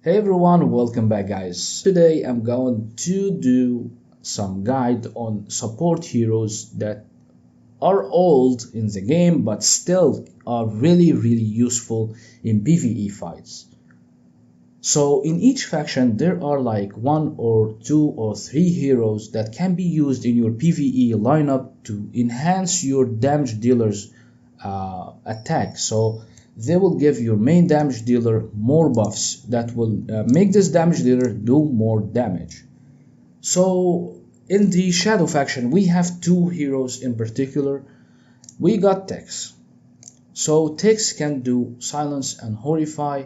Hey everyone, welcome back guys. Today I'm going to do some guide on support heroes that are old in the game but still are really useful in PvE fights. So in each faction there are like 1 or 2 or 3 heroes that can be used in your PvE lineup to enhance your damage dealer's attack. So they will give your main damage dealer more buffs that will make this damage dealer do more damage. So in the Shadow faction we have 2 heroes in particular. We got Tex. So Tex can do silence and horrify,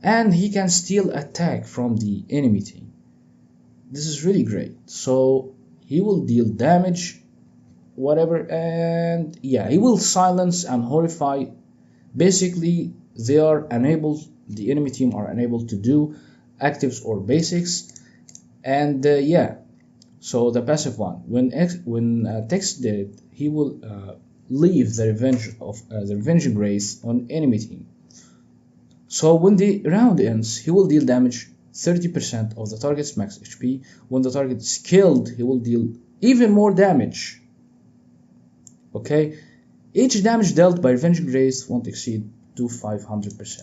and he can steal attack from the enemy team. This is really great. So he will deal damage, whatever, and yeah, he will silence and horrify. Basically they are unable, the enemy team are unable to do actives or basics, and yeah, so the passive one, when Tex did, he will leave the revenge grace on enemy team. So when the round ends, he will deal damage 30% of the target's max HP. When the target is killed, he will deal even more damage. Okay, each damage dealt by revenge grace won't exceed to 500%.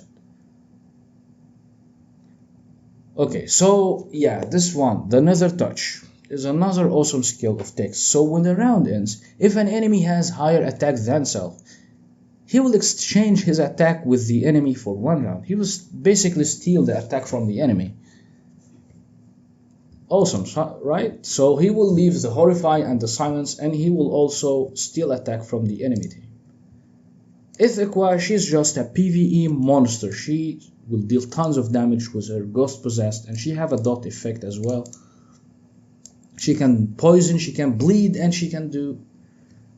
Okay, so yeah, this one, the Nether Touch, is another awesome skill of Tex. So when the round ends, if an enemy has higher attack than self, he will exchange his attack with the enemy for 1 round. He will basically steal the attack from the enemy. Awesome, right? So he will leave the horrify and the silence, and he will also steal attack from the enemy team. Ithaqua, she's just a PvE monster. She will deal tons of damage with her ghost possessed, and she have a dot effect as well. She can poison, she can bleed, and she can do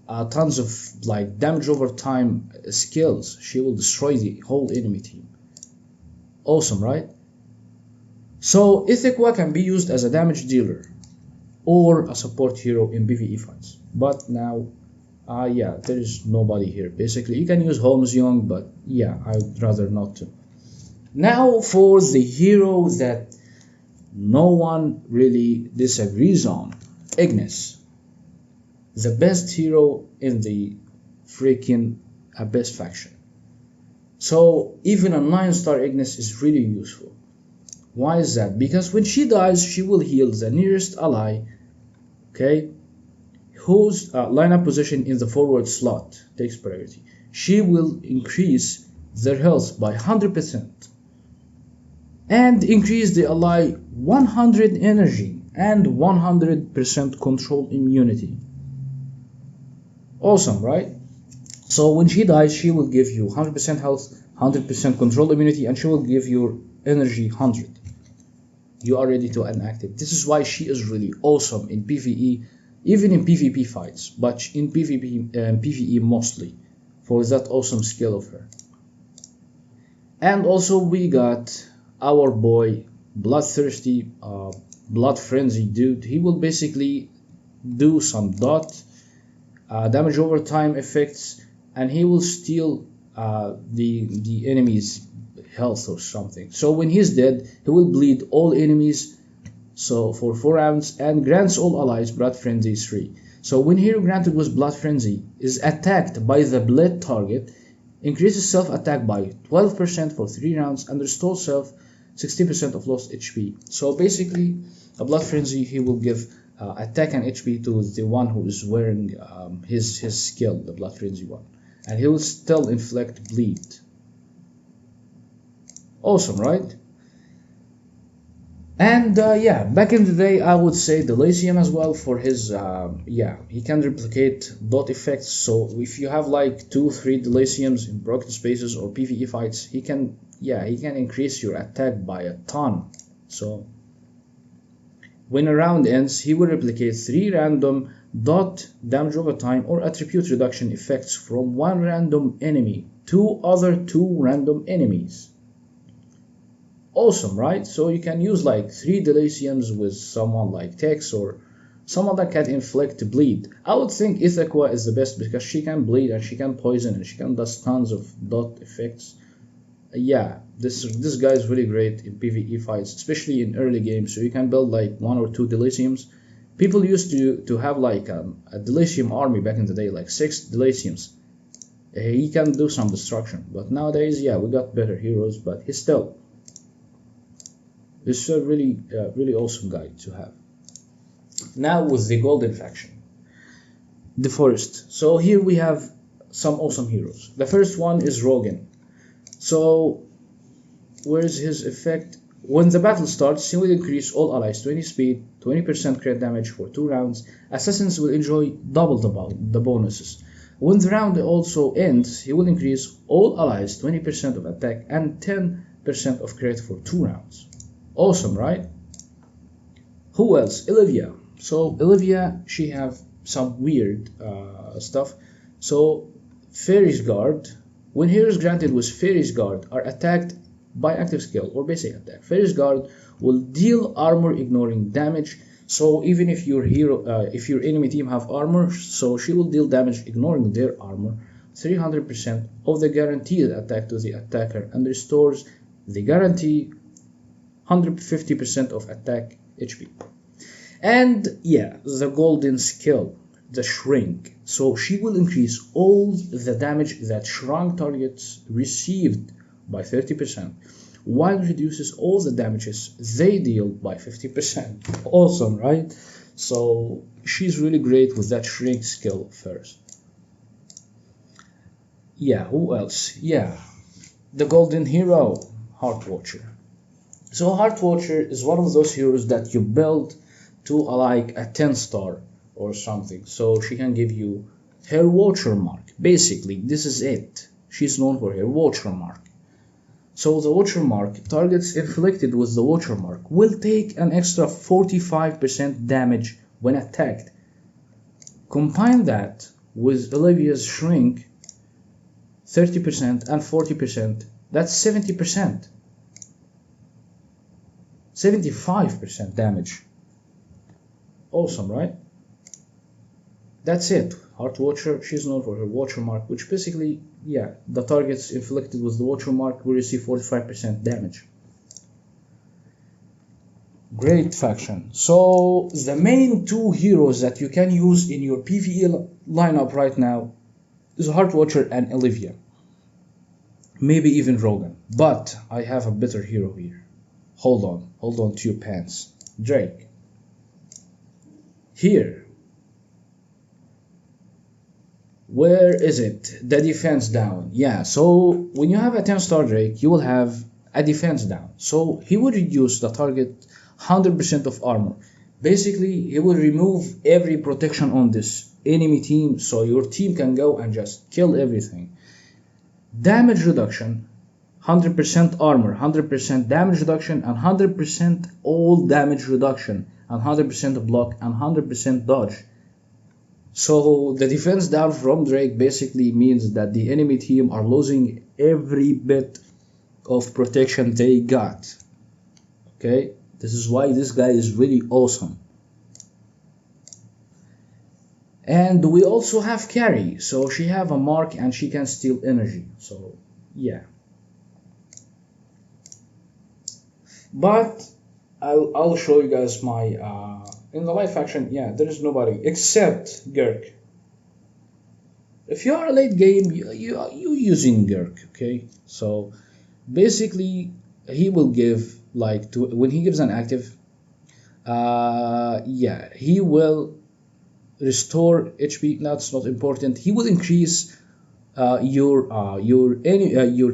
tons of like damage over time skills. She will destroy the whole enemy team. Awesome, right? So Ithaqua can be used as a damage dealer or a support hero in PvE fights. But now, yeah, there is nobody here. Basically, you can use Holmes Young, but yeah, I'd rather not to. Now for the hero that no one really disagrees on, Ignis. The best hero in the freaking Abyss faction. So even a 9-star Ignis is really useful. Why is that? Because when she dies, she will heal the nearest ally, okay, whose lineup position in the forward slot takes priority. She will increase their health by 100% and increase the ally 100 energy and 100% control immunity. Awesome, right? So when she dies, she will give you 100% health, 100% control immunity, and she will give your energy 100. You are ready to unactive. This is why she is really awesome in PvE, even in PvP fights, but in PvE mostly, for that awesome skill of her. And also we got our boy Bloodthirsty, Blood Frenzy dude. He will basically do some dot damage over time effects, and he will steal the enemy's health or something. So when he's dead, he will bleed all enemies, so for 4 rounds, and grants all allies Blood Frenzy 3. So when hero granted with Blood Frenzy is attacked by the bled target, increases self attack by 12% for 3 rounds and restores self 60% of lost HP. So basically a Blood Frenzy, he will give attack and HP to the one who is wearing his skill, the Blood Frenzy one, and he will still inflict bleed. Awesome, right? And yeah, back in the day I would say Delacium as well for his yeah, he can replicate dot effects. So if you have like 2-3 Delaciums in broken spaces or PvE fights, he can increase your attack by a ton. So when a round ends, he will replicate 3 random dot damage over time or attribute reduction effects from 1 random enemy to other 2 random enemies. Awesome, right? So you can use like 3 Delaciums with someone like Tex or someone that can inflict bleed. I would think Ithaqua is the best because she can bleed and she can poison and she can do tons of dot effects. yeah, this guy is really great in PvE fights, especially in early games. So you can build like 1 or 2 Deliciums. People used to have like a Delicium army back in the day, like 6 Deliciums. He can do some destruction, but nowadays, yeah, we got better heroes, but he's still a really awesome guy to have. Now with the golden faction, the forest. So here we have some awesome heroes. The first one is Rogan. So where's his effect? When the battle starts, he will increase all allies 20 speed, 20% crit damage for 2 rounds. Assassins will enjoy double the bonuses. When the round also ends, he will increase all allies 20% of attack and 10% of crit for 2 rounds. Awesome, right? Who else? Olivia. So Olivia, she have some weird stuff. So Fairy's Guard. When heroes granted with Fairy's Guard are attacked by active skill or basic attack, Fairy's Guard will deal armor ignoring damage. So even if your enemy team have armor, so she will deal damage ignoring their armor, 300% of the guaranteed attack to the attacker, and restores the guarantee 150% of attack HP. And yeah, the golden skill, the shrink. So she will increase all the damage that shrunk targets received by 30%, while reduces all the damages they deal by 50%. Awesome, right? So she's really great with that shrink skill first. Yeah, who else? Yeah, the golden hero, Heart Watcher. So Heart Watcher is one of those heroes that you build to like a 10 star or something. So she can give you her Watcher mark. Basically, this is it. She's known for her Watcher mark. So the Watcher mark, targets inflicted with the Watcher mark will take an extra 45% damage when attacked. Combine that with Olivia's Shrink, 30% and 40%, that's 70%. 75% damage. Awesome, right? That's it. Heart Watcher, she's known for her Watcher mark, which basically, yeah, the targets inflicted with the Watcher mark will receive 45% damage. Great faction. So the main 2 heroes that you can use in your PvE lineup right now is Heart Watcher and Olivia. Maybe even Rogan. But I have a better hero here. Hold on to your pants. Drake. Here. Where is it? The defense down. Yeah, so when you have a 10-star Drake, you will have a defense down. So he will reduce the target 100% of armor. Basically, he will remove every protection on this enemy team, so your team can go and just kill everything. Damage reduction, 100% armor, 100% damage reduction, and 100% all damage reduction, and 100% block, and 100% dodge. So the defense down from Drake basically means that the enemy team are losing every bit of protection they got. Okay, this is why this guy is really awesome. And we also have Carry, so she have a mark and she can steal energy. So yeah, but I'll show you guys my in the light faction. Yeah, there is nobody except Gurk. If you are a late game, you using Gurk. Okay, so basically he will give like when he gives an active, yeah, he will restore HP. That's not important. He will increase your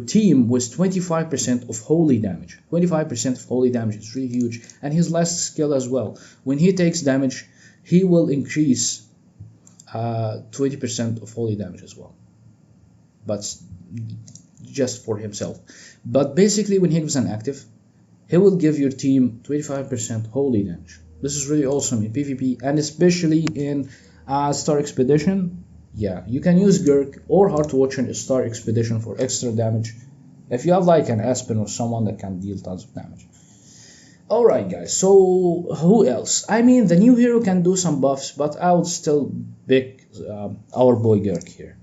team with 25% of holy damage. 25% of holy damage is really huge. And his last skill as well, when he takes damage, he will increase 20% of holy damage as well, but just for himself. But basically when he gives an active, he will give your team 25% holy damage. This is really awesome in PvP, and especially in Star Expedition. Yeah, you can use Gurk or Heart Watcher in Star Expedition for extra damage if you have like an Aspen or someone that can deal tons of damage. Alright guys, so who else? I mean, the new hero can do some buffs, but I would still pick our boy Gurk here.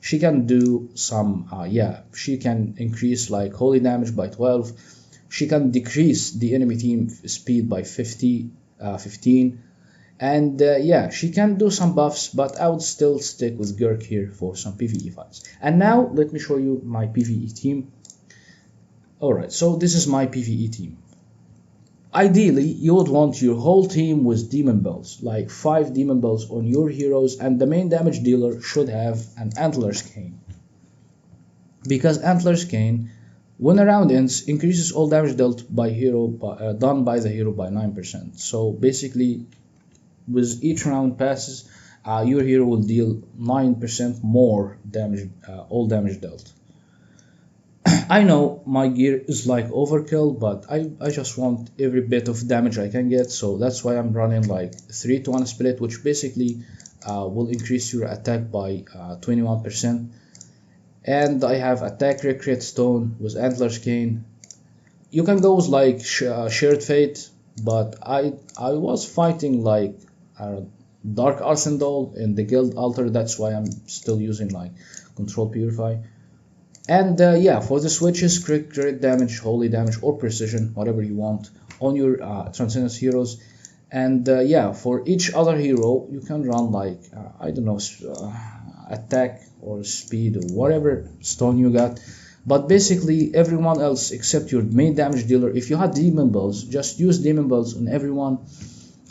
She can do some, she can increase like holy damage by 12. She can decrease the enemy team speed by 15. And yeah, she can do some buffs, but I would still stick with Gurk here for some PvE fights. And now let me show you my PvE team. Alright, so this is my PvE team. Ideally, you would want your whole team with demon bells, like 5 demon bells on your heroes, and the main damage dealer should have an antler's cane. Because antler's cane, when a round ends, increases all damage dealt by done by the hero by 9%. So basically, with each round passes, your hero will deal 9% more damage, all damage dealt. I know my gear is like overkill, but I just want every bit of damage I can get, so that's why I'm running like 3-to-1 split, which basically will increase your attack by 21%. And I have attack crit stone with antler's cane. You can go with like shared fate, but I was fighting like dark arsenal in the guild altar, that's why I'm still using like control purify. And yeah, for the switches, crit damage, holy damage, or precision, whatever you want on your transcendence heroes. And yeah, for each other hero, you can run like, I don't know, attack or speed or whatever stone you got. But basically, everyone else except your main damage dealer, if you had demon bells, just use demon bells on everyone.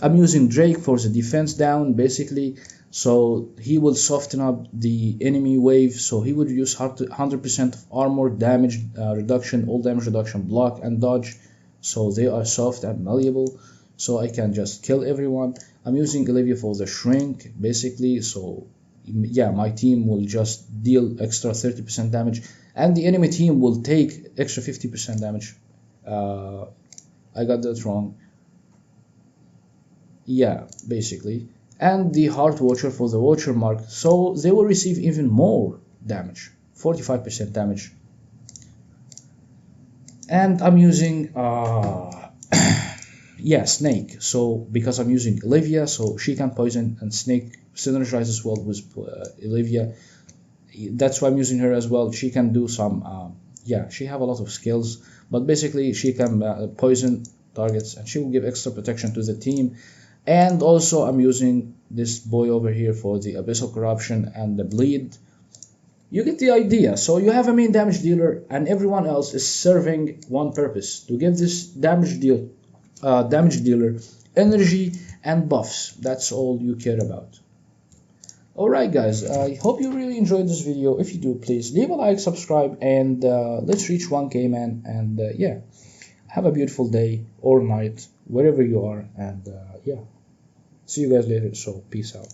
I'm using Drake for the defense down, basically. So he will soften up the enemy wave, so he would use 100% of armor, damage reduction, all damage reduction, block and dodge, so they are soft and malleable, so I can just kill everyone. I'm using Olivia for the shrink, basically, so yeah, my team will just deal extra 30% damage, and the enemy team will take extra 50% damage. I got that wrong. Yeah, basically. And the Heart Watcher for the Watcher mark, so they will receive even more damage, 45% damage. And I'm using yeah, Snake, so because I'm using Olivia, so she can poison, and Snake synergizes well with Olivia, that's why I'm using her as well. She can do some yeah, she have a lot of skills, but basically she can poison targets, and she will give extra protection to the team. And also I'm using this boy over here for the Abyssal Corruption and the Bleed. You get the idea. So you have a main damage dealer, and everyone else is serving one purpose, to give this damage dealer energy and buffs. That's all you care about. Alright guys, I hope you really enjoyed this video. If you do, please leave a like, subscribe, and let's reach 1K, man. And yeah, have a beautiful day or night, wherever you are, and yeah. See you guys later, so peace out.